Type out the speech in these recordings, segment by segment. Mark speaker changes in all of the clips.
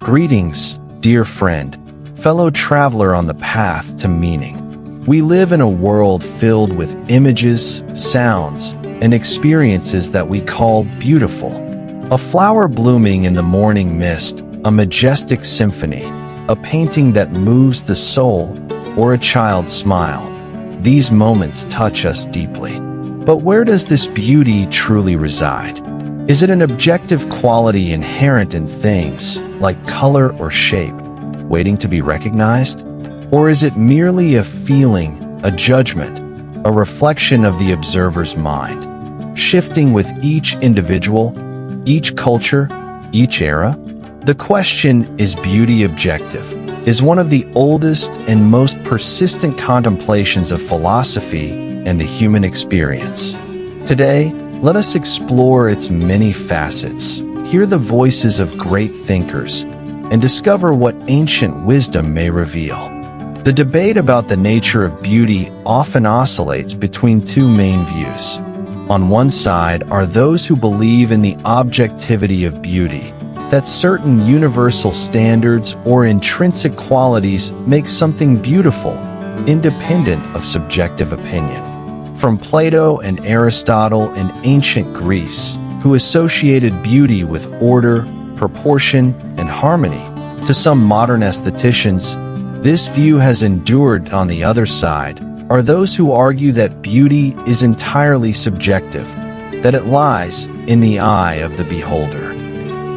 Speaker 1: Greetings, dear friend, fellow traveler on the path to meaning. We live in a world filled with images, sounds, and experiences that we call beautiful. A flower blooming in the morning mist, a majestic symphony, a painting that moves the soul, or a child's smile. These moments touch us deeply. But where does this beauty truly reside? Is it an objective quality inherent in things, like color or shape, waiting to be recognized? Or is it merely a feeling, a judgment, a reflection of the observer's mind, shifting with each individual, each culture, each era? The question, is beauty objective, is one of the oldest and most persistent contemplations of philosophy and the human experience. Today, let us explore its many facets, hear the voices of great thinkers, and discover what ancient wisdom may reveal. The debate about the nature of beauty often oscillates between two main views. On one side are those who believe in the objectivity of beauty, that certain universal standards or intrinsic qualities make something beautiful, independent of subjective opinion. From Plato and Aristotle in ancient Greece, who associated beauty with order, proportion, and harmony, to some modern aestheticians, this view has endured. On the other side are those who argue that beauty is entirely subjective, that it lies in the eye of the beholder.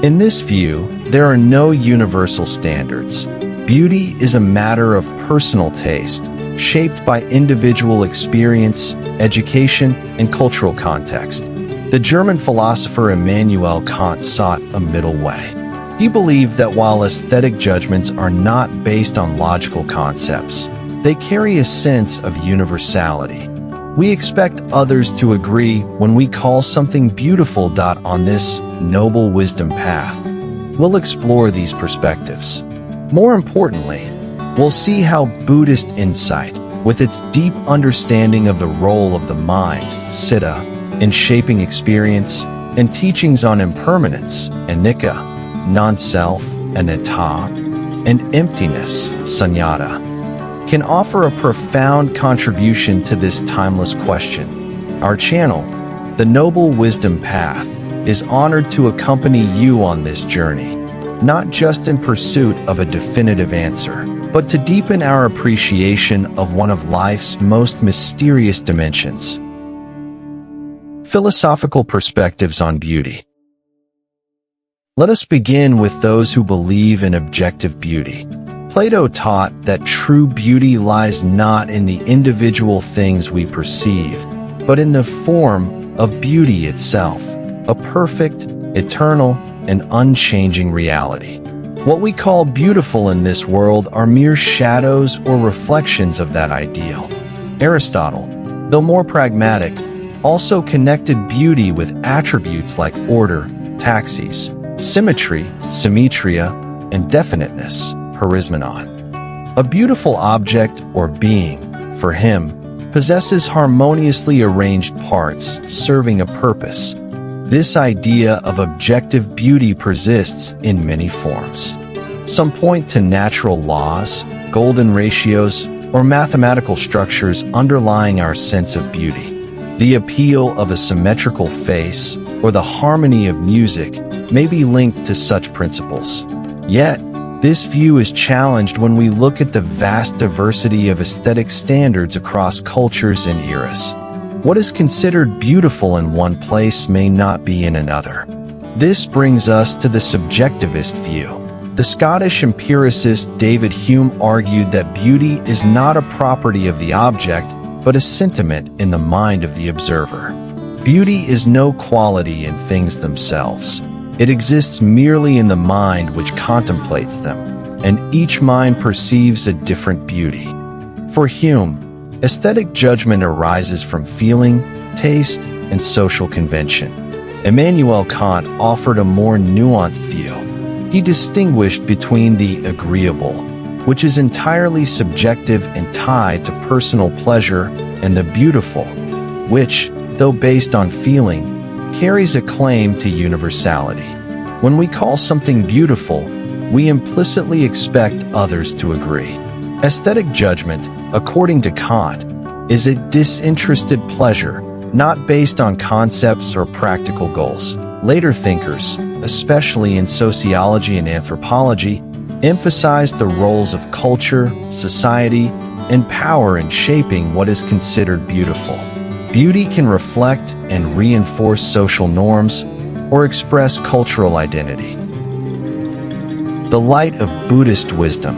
Speaker 1: In this view, there are no universal standards. Beauty is a matter of personal taste, shaped by individual experience, education, and cultural context. The German philosopher Immanuel Kant sought a middle way. He believed that while aesthetic judgments are not based on logical concepts, they carry a sense of universality. We expect others to agree when we call something beautiful. On this Noble Wisdom Path, we'll explore these perspectives. More importantly, we'll see how Buddhist insight, with its deep understanding of the role of the mind, citta, in shaping experience, and teachings on impermanence, anicca, non-self, anatta, and emptiness, sunyata, can offer a profound contribution to this timeless question. Our channel, The Noble Wisdom Path, is honored to accompany you on this journey, not just in pursuit of a definitive answer, but to deepen our appreciation of one of life's most mysterious dimensions. Philosophical perspectives on beauty. Let us begin with those who believe in objective beauty. Plato taught that true beauty lies not in the individual things we perceive, but in the form of beauty itself, a perfect, eternal, and unchanging reality. What we call beautiful in this world are mere shadows or reflections of that ideal. Aristotle, though more pragmatic, also connected beauty with attributes like order, taxis, symmetry, symmetria, and definiteness, charismanon. A beautiful object or being, for him, possesses harmoniously arranged parts serving a purpose. This idea of objective beauty persists in many forms. Some point to natural laws, golden ratios, or mathematical structures underlying our sense of beauty. The appeal of a symmetrical face or the harmony of music may be linked to such principles. Yet, this view is challenged when we look at the vast diversity of aesthetic standards across cultures and eras. What is considered beautiful in one place may not be in another. This brings us to the subjectivist view. The Scottish empiricist David Hume argued that beauty is not a property of the object, but a sentiment in the mind of the observer. Beauty is no quality in things themselves. It exists merely in the mind which contemplates them, and each mind perceives a different beauty. For Hume, aesthetic judgment arises from feeling, taste, and social convention. Immanuel Kant offered a more nuanced view. He distinguished between the agreeable, which is entirely subjective and tied to personal pleasure, and the beautiful, which, though based on feeling, carries a claim to universality. When we call something beautiful, we implicitly expect others to agree. Aesthetic judgment, according to Kant, is a disinterested pleasure, not based on concepts or practical goals. Later thinkers, especially in sociology and anthropology, emphasized the roles of culture, society, and power in shaping what is considered beautiful. Beauty can reflect and reinforce social norms or express cultural identity. The light of Buddhist wisdom.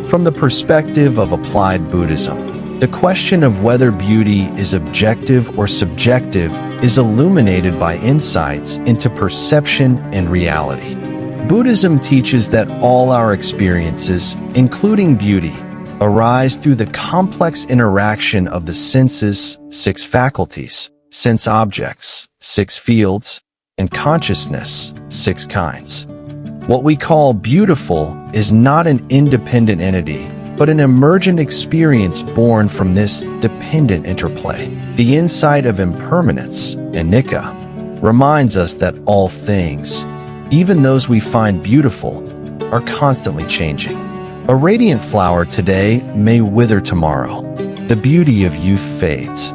Speaker 1: From the perspective of applied Buddhism, the question of whether beauty is objective or subjective is illuminated by insights into perception and reality. Buddhism teaches that all our experiences, including beauty, arise through the complex interaction of the senses, 6 faculties, sense objects, 6 fields, and consciousness, 6 kinds. What we call beautiful is not an independent entity, but an emergent experience born from this dependent interplay. The insight of impermanence, anicca, reminds us that all things, even those we find beautiful, are constantly changing. A radiant flower today may wither tomorrow. The beauty of youth fades.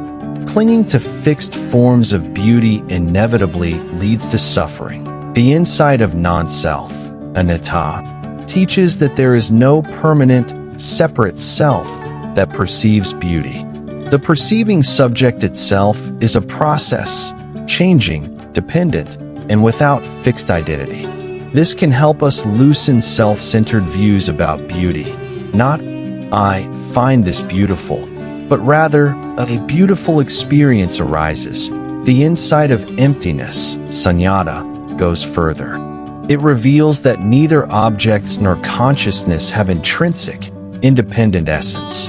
Speaker 1: Clinging to fixed forms of beauty inevitably leads to suffering. The insight of non-self, anatta, teaches that there is no permanent, separate self that perceives beauty. The perceiving subject itself is a process, changing, dependent, and without fixed identity. This can help us loosen self-centered views about beauty. Not, I find this beautiful, but rather, a beautiful experience arises. The insight of emptiness, sunyata, goes further. It reveals that neither objects nor consciousness have intrinsic, independent essence.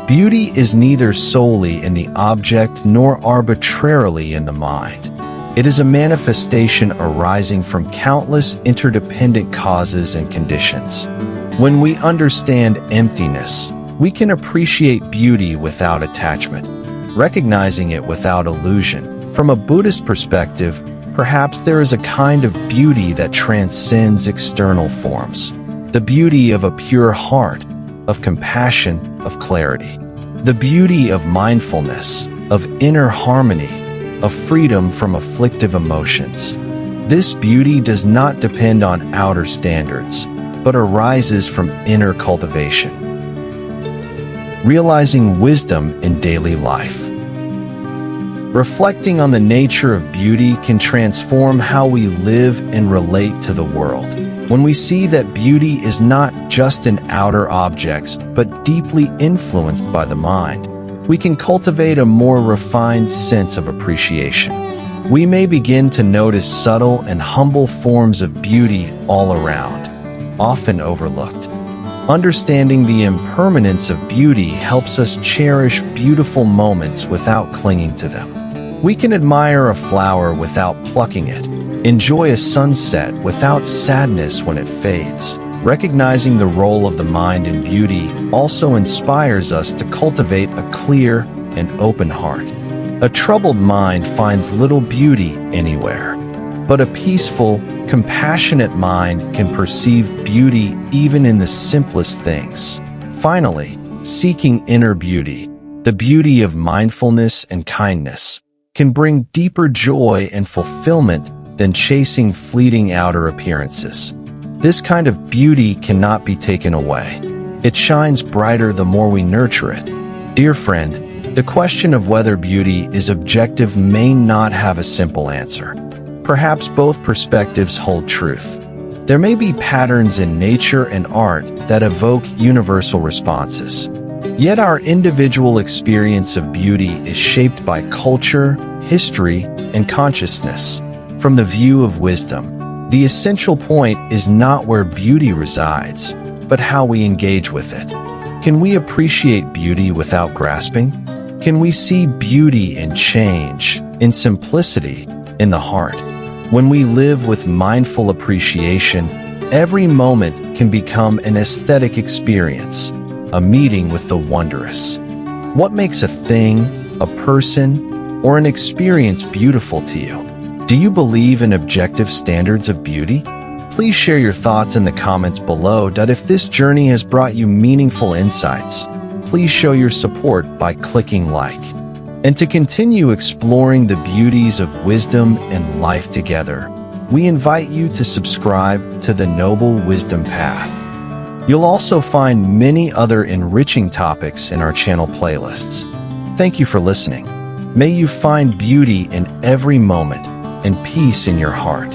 Speaker 1: Beauty is neither solely in the object nor arbitrarily in the mind. It is a manifestation arising from countless interdependent causes and conditions. When we understand emptiness, we can appreciate beauty without attachment, recognizing it without illusion. From a Buddhist perspective, perhaps there is a kind of beauty that transcends external forms. The beauty of a pure heart, of compassion, of clarity. The beauty of mindfulness, of inner harmony, of freedom from afflictive emotions. This beauty does not depend on outer standards, but arises from inner cultivation. Realizing wisdom in daily life. Reflecting on the nature of beauty can transform how we live and relate to the world. When we see that beauty is not just in outer objects, but deeply influenced by the mind, we can cultivate a more refined sense of appreciation. We may begin to notice subtle and humble forms of beauty all around, often overlooked. Understanding the impermanence of beauty helps us cherish beautiful moments without clinging to them. We can admire a flower without plucking it, enjoy a sunset without sadness when it fades. Recognizing the role of the mind in beauty also inspires us to cultivate a clear and open heart. A troubled mind finds little beauty anywhere, but a peaceful, compassionate mind can perceive beauty even in the simplest things. Finally, seeking inner beauty, the beauty of mindfulness and kindness, can bring deeper joy and fulfillment than chasing fleeting outer appearances. This kind of beauty cannot be taken away. It shines brighter the more we nurture it. Dear friend, the question of whether beauty is objective may not have a simple answer. Perhaps both perspectives hold truth. There may be patterns in nature and art that evoke universal responses. Yet our individual experience of beauty is shaped by culture, history, and consciousness. From the view of wisdom, the essential point is not where beauty resides, but how we engage with it. Can we appreciate beauty without grasping? Can we see beauty in change, in simplicity, in the heart? When we live with mindful appreciation, every moment can become an aesthetic experience, a meeting with the wondrous. What makes a thing, a person, or an experience beautiful to you? Do you believe in objective standards of beauty? Please share your thoughts in the comments below. If this journey has brought you meaningful insights, please show your support by clicking like. And to continue exploring the beauties of wisdom and life together, we invite you to subscribe to the Noble Wisdom Path. You'll also find many other enriching topics in our channel playlists. Thank you for listening. May you find beauty in every moment and peace in your heart.